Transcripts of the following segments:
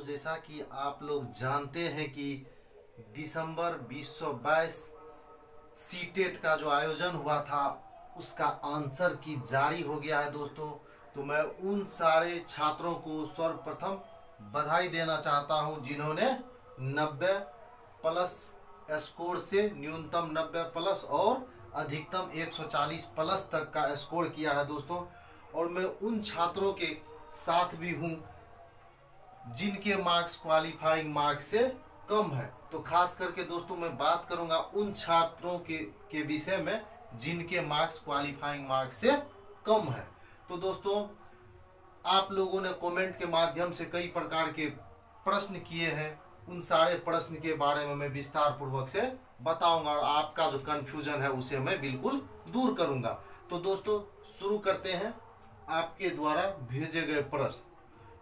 तो जैसा कि आप लोग जानते हैं कि दिसंबर 2022 सीटेट का जो आयोजन हुआ था उसका आंसर की जारी हो गया है दोस्तों। तो मैं उन सारे छात्रों को सर्वप्रथम बधाई देना चाहता हूं जिन्होंने 90 प्लस स्कोर से न्यूनतम 90 प्लस और अधिकतम 140 प्लस तक का स्कोर किया है दोस्तों। और मैं उन छात्रों के साथ भी हूं जिनके मार्क्स क्वालिफाइंग मार्क्स से कम है। तो खास करके दोस्तों मैं बात करूंगा उन छात्रों के विषय में जिनके मार्क्स क्वालिफाइंग मार्क्स से कम है। तो दोस्तों आप लोगों ने कमेंट के माध्यम से कई प्रकार के प्रश्न किए हैं, उन सारे प्रश्न के बारे में मैं विस्तार पूर्वक से बताऊंगा और आपका जो कंफ्यूजन है उसे मैं बिल्कुल दूर करूंगा। तो दोस्तों शुरू करते हैं आपके द्वारा भेजे गए प्रश्न।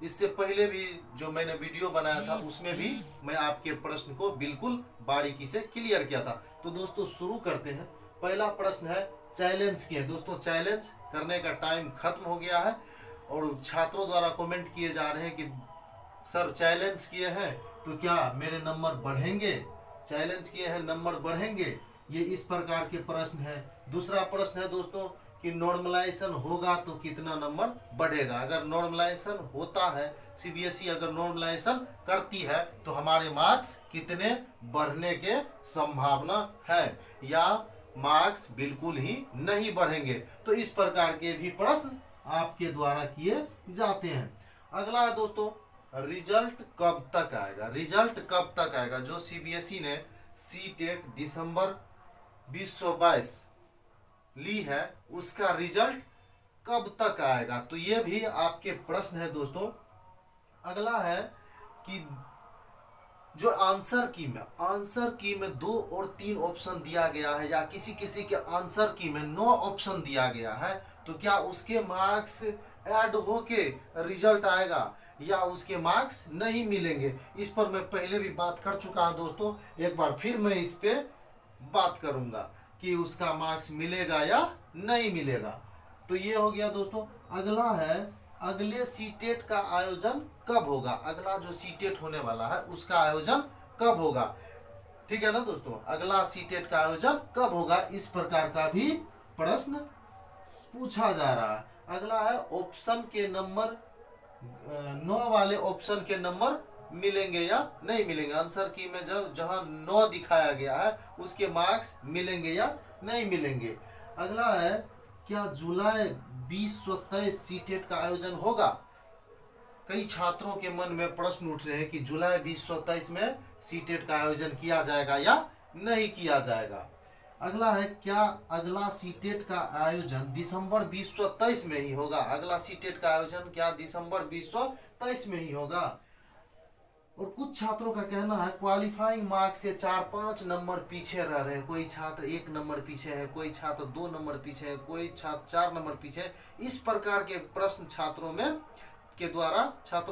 इससे पहले भी जो मैंने वीडियो बनाया था उसमें भी मैं आपके प्रश्न को बिल्कुल बारीकी से क्लियर किया था। तो दोस्तों शुरू करते हैं। पहला प्रश्न है चैलेंज किए। दोस्तों चैलेंज करने का टाइम खत्म हो गया है और छात्रों द्वारा कमेंट किए जा रहे हैं कि सर चैलेंज किए हैं तो क्या मेरे नंबर बढ़ेंगे, चैलेंज किए हैं नंबर बढ़ेंगे, ये इस प्रकार के प्रश्न है। दूसरा प्रश्न है दोस्तों कि नॉर्मलाइजेशन होगा तो कितना नंबर बढ़ेगा। अगर नॉर्मलाइजेशन होता है, सीबीएसई अगर नॉर्मलाइजेशन करती है तो हमारे मार्क्स कितने बढ़ने के संभावना है या मार्क्स बिल्कुल ही नहीं बढ़ेंगे। तो इस प्रकार के भी प्रश्न आपके द्वारा किए जाते हैं। अगला है दोस्तों रिजल्ट कब तक आएगा। रिजल्ट कब तक आएगा। जो सीबीएसई ने सीटेट दिसंबर 2022 ली है उसका रिजल्ट कब तक आएगा। तो ये भी आपके प्रश्न है दोस्तों। अगला है कि जो आंसर की में 2 और 3 ऑप्शन दिया गया है या किसी किसी के आंसर की में 9 ऑप्शन दिया गया है तो क्या उसके मार्क्स ऐड होके रिजल्ट आएगा या उसके मार्क्स नहीं मिलेंगे। इस पर मैं पहले भी बात कर चुका हूं दोस्तों, एक बार फिर मैं इस पे बात करूंगा कि उसका मार्क्स मिलेगा या नहीं मिलेगा। तो ये हो गया दोस्तों। अगला है अगले सीटेट का आयोजन कब होगा। अगला जो सीटेट होने वाला है उसका आयोजन कब होगा। ठीक है ना दोस्तों, अगला सीटेट का आयोजन कब होगा, इस प्रकार का भी प्रश्न पूछा जा रहा है। अगला है ऑप्शन के नंबर 9 वाले ऑप्शन के नंबर मिलेंगे या नहीं मिलेंगे। आंसर की में जहां 9 दिखाया गया है उसके मार्क्स मिलेंगे या नहीं मिलेंगे। अगला है क्या जुलाई 2023 सीटेट का आयोजन होगा। कई छात्रों के मन में प्रश्न उठ रहे हैं कि जुलाई 2023 में सीटेट का आयोजन किया जाएगा या नहीं किया जाएगा। अगला है क्या अगला सीटेट का आयोजन दिसंबर 2023 में ही होगा। अगला सीटेट का आयोजन क्या दिसंबर 2023 में ही होगा। और कुछ छात्रों का कहना है क्वालिफाइंग मार्क से 4-5 नंबर पीछे रह रहे हैं। कोई छात्र 1 नंबर पीछे है, कोई छात्र 2 नंबर पीछे है, कोई छात्र 4 नंबर पीछे है। इस प्रकार के प्रश्न छात्रों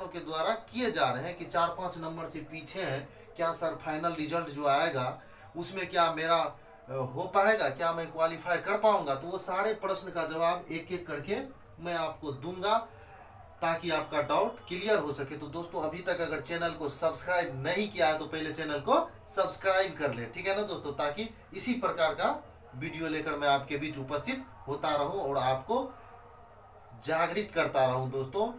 के द्वारा किए जा रहे हैं कि 4-5 नंबर से पीछे है। क्या सर फाइनल रिजल्ट जो आएगा उसमें क्या मेरा हो पाएगा, क्या मैं क्वालिफाई कर पाऊंगा। तो वो सारे प्रश्न का जवाब एक एक करके मैं आपको दूंगा ताकि आपका डाउट क्लियर हो सके। तो दोस्तों अभी तक अगर चैनल को सब्सक्राइब नहीं किया है तो पहले चैनल को सब्सक्राइब कर ले, ठीक है ना दोस्तों, ताकि इसी प्रकार का वीडियो लेकर मैं आपके बीच उपस्थित होता रहूं और आपको जागृत करता रहूं दोस्तों,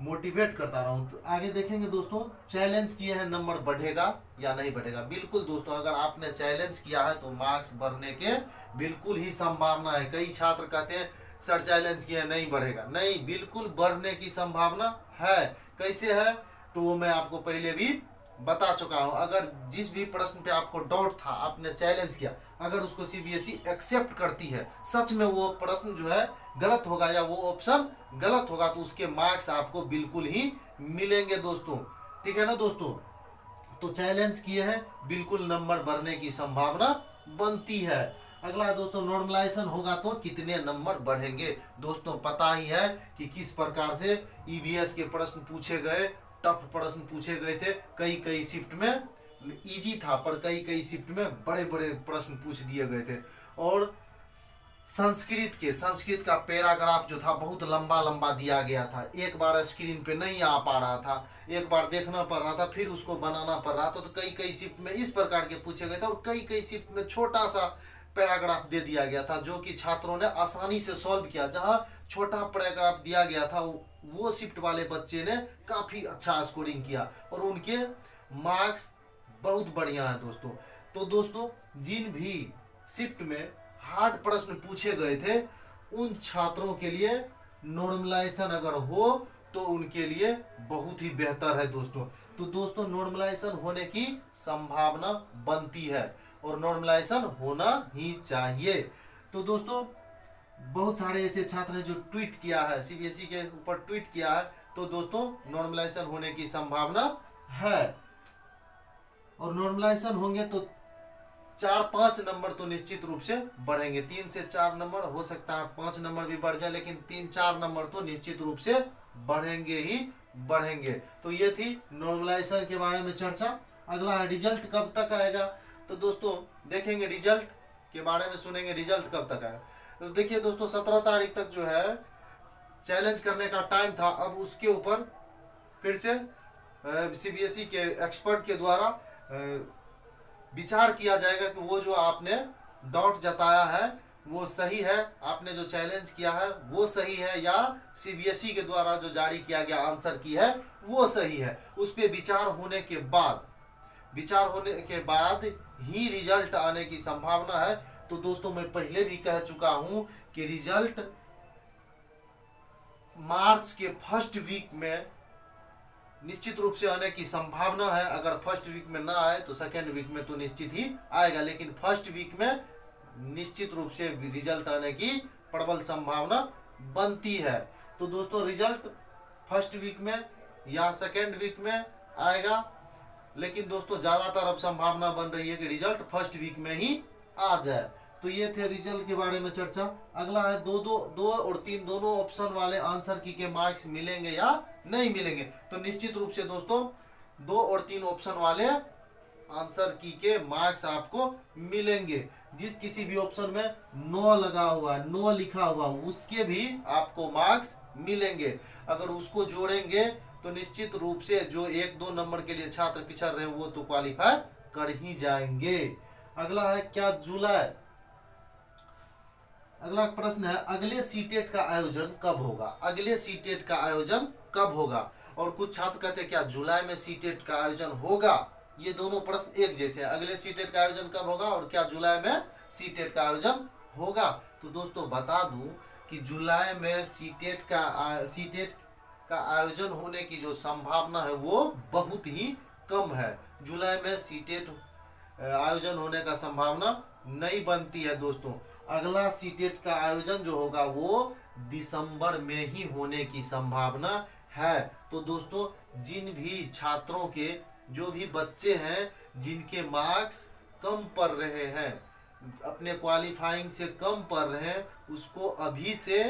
मोटिवेट करता रहूं। तो आगे देखेंगे दोस्तों चैलेंज किए हैं नंबर बढ़ेगा या नहीं बढ़ेगा। बिल्कुल दोस्तों अगर आपने चैलेंज किया है तो मार्क्स बढ़ने के बिल्कुल ही संभावना है। कई छात्र कहते हैं सर चैलेंज किया नहीं बढ़ेगा, नहीं बिल्कुल बढ़ने की संभावना है। कैसे है तो वो मैं आपको पहले भी बता चुका हूं। अगर जिस भी प्रश्न पे आपको डाउट था आपने चैलेंज किया, अगर उसको सीबीएसई एक्सेप्ट करती है, सच में वो प्रश्न जो है गलत होगा या वो ऑप्शन गलत होगा तो उसके मार्क्स आपको बिल्कुल ही मिलेंगे दोस्तों, ठीक है ना दोस्तों। तो चैलेंज किए हैं बिल्कुल नंबर बढ़ने की संभावना बनती है। अगला है दोस्तों नॉर्मलाइजेशन होगा तो कितने नंबर बढ़ेंगे। दोस्तों पता ही है कि किस प्रकार से ईवीएस के प्रश्न पूछे गए, टफ प्रश्न पूछे गए थे। कई शिफ्ट में इजी था पर कई शिफ्ट में बड़े बड़े प्रश्न पूछ दिए गए थे। और संस्कृत का पैराग्राफ जो था बहुत लंबा लंबा दिया गया था, एक बार स्क्रीन पे नहीं आ पा रहा था, एक बार देखना पड़ रहा था, फिर उसको बनाना पड़ रहा था। तो कई कई शिफ्ट में इस प्रकार के पूछे गए थे और कई कई शिफ्ट में छोटा सा पैराग्राफ दे दिया गया था जो कि छात्रों ने आसानी से सॉल्व किया। जहां छोटा पैराग्राफ दिया गया था वो शिफ्ट वाले बच्चे ने काफी अच्छा स्कोरिंग किया और उनके मार्क्स बहुत बढ़िया है दोस्तों। तो दोस्तों जिन भी शिफ्ट में हार्ड प्रश्न पूछे गए थे उन छात्रों के लिए नॉर्मलाइजेशन अगर हो तो उनके लिए बहुत ही बेहतर है दोस्तों। तो दोस्तों नॉर्मलाइजेशन होने की संभावना बनती है और नॉर्मलाइजेशन होना ही चाहिए। तो दोस्तों बहुत सारे ऐसे छात्र हैं जो ट्वीट किया है, सीबीएसई के ऊपर ट्वीट किया है, तो दोस्तों नॉर्मलाइजेशन होने की संभावना है और नॉर्मलाइजेशन होंगे तो 4-5 नंबर तो निश्चित रूप से बढ़ेंगे। 3 से 4 नंबर हो सकता है 5 नंबर भी बढ़ जाए, लेकिन 3-4 नंबर तो निश्चित रूप से बढ़ेंगे ही बढ़ेंगे। तो ये थी नॉर्मलाइजेशन के बारे में चर्चा। अगला है रिजल्ट कब तक आएगा। तो दोस्तों देखेंगे रिजल्ट के बारे में, सुनेंगे रिजल्ट कब तक आएगा। तो देखिए दोस्तों 17 तारीख तक जो है चैलेंज करने का टाइम था। अब उसके ऊपर फिर से सीबीएसई के एक्सपर्ट के द्वारा विचार किया जाएगा कि वो जो आपने डाउट जताया है वो सही है, आपने जो चैलेंज किया है वो सही है, या सीबीएसई के द्वारा जो जारी किया गया आंसर की है वो सही है। उस पर विचार होने के बाद ही रिजल्ट आने की संभावना है। तो दोस्तों मैं पहले भी कह चुका हूं कि रिजल्ट मार्च के फर्स्ट वीक में निश्चित रूप से आने की संभावना है। अगर फर्स्ट वीक में ना आए तो सेकेंड वीक में तो निश्चित ही आएगा, लेकिन फर्स्ट वीक में निश्चित रूप से रिजल्ट आने की प्रबल संभावना बनती है। तो दोस्तों रिजल्ट फर्स्ट वीक में या सेकेंड वीक में आएगा, लेकिन दोस्तों ज्यादातर अब संभावना बन रही है कि रिजल्ट फर्स्ट वीक में ही आ जाए। तो ये थे रिजल्ट के बारे में चर्चा। अगला है 2 और 3 दोनों ऑप्शन वाले आंसर की के मार्क्स मिलेंगे या नहीं मिलेंगे। तो निश्चित रूप से दोस्तों 2 और 3 ऑप्शन वाले आंसर की के मार्क्स आपको मिलेंगे। जिस किसी भी ऑप्शन में नो लगा हुआ, नो लिखा हुआ, उसके भी आपको मार्क्स मिलेंगे। अगर उसको जोड़ेंगे तो निश्चित रूप से जो 1-2 नंबर के लिए छात्र पिछड़ रहे हैं वो तो क्वालिफाई कर ही जाएंगे। अगला है क्या जुलाई, अगला प्रश्न है अगले सीटेट का आयोजन कब होगा। अगले सीटेट का आयोजन कब होगा। और कुछ छात्र कहते हैं क्या जुलाई में सीटेट का आयोजन होगा। ये दोनों प्रश्न एक जैसे हैं, अगले सीटेट का आयोजन कब होगा और क्या जुलाई में सीटेट का आयोजन होगा। तो दोस्तों बता दूं कि जुलाई में सीटेट का आयोजन होने की जो संभावना है वो बहुत ही कम है। जुलाई में सीटेट आयोजन होने का संभावना नहीं बनती है दोस्तों। अगला सीटेट का आयोजन जो होगा वो दिसंबर में ही होने की संभावना है। तो दोस्तों जिन भी छात्रों के, जो भी बच्चे हैं जिनके मार्क्स कम पड़ रहे हैं, अपने क्वालिफाइंग से कम पड़ रहे हैं, उसको अभी से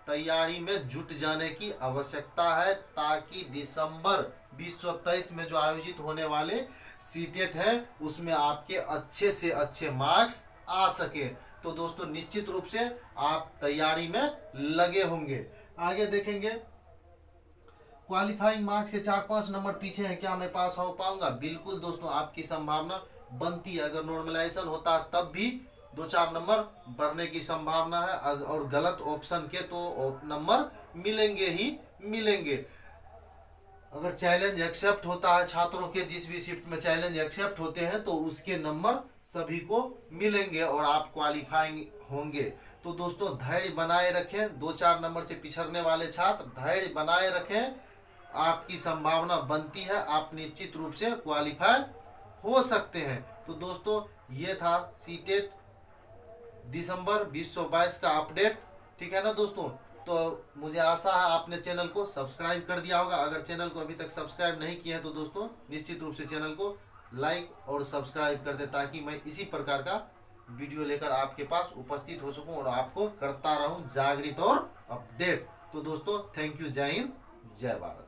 तैयारी में जुट जाने की आवश्यकता है, ताकि दिसंबर 2023 में जो आयोजित होने वाले सीटेट है उसमें आपके अच्छे से अच्छे मार्क्स आ सके। तो दोस्तों निश्चित रूप से आप तैयारी में लगे होंगे। आगे देखेंगे क्वालिफाइंग मार्क्स से 4-5 नंबर पीछे हैं, क्या मैं पास हो पाऊंगा। बिल्कुल दोस्तों आपकी संभावना बनती है। अगर नॉर्मलाइजेशन होता तब भी 2-4 नंबर बढ़ने की संभावना है, और गलत ऑप्शन के तो नंबर मिलेंगे ही मिलेंगे। अगर चैलेंज एक्सेप्ट होता है छात्रों के, जिस भी शिफ्ट में चैलेंज एक्सेप्ट होते हैं तो उसके नंबर सभी को मिलेंगे और आप क्वालिफाइंग होंगे। तो दोस्तों धैर्य बनाए रखें। 2-4 नंबर से पिछड़ने वाले छात्र धैर्य बनाए रखें, आपकी संभावना बनती है, आप निश्चित रूप से क्वालिफाई हो सकते हैं। तो दोस्तों ये था सीटेट दिसंबर 2022 का अपडेट, ठीक है ना दोस्तों। तो मुझे आशा है आपने चैनल को सब्सक्राइब कर दिया होगा। अगर चैनल को अभी तक सब्सक्राइब नहीं किया है तो दोस्तों निश्चित रूप से चैनल को लाइक और सब्सक्राइब कर दे, ताकि मैं इसी प्रकार का वीडियो लेकर आपके पास उपस्थित हो सकूं और आपको करता रहूं जागृत और अपडेट। तो दोस्तों थैंक यू, जय हिंद, जय भारत।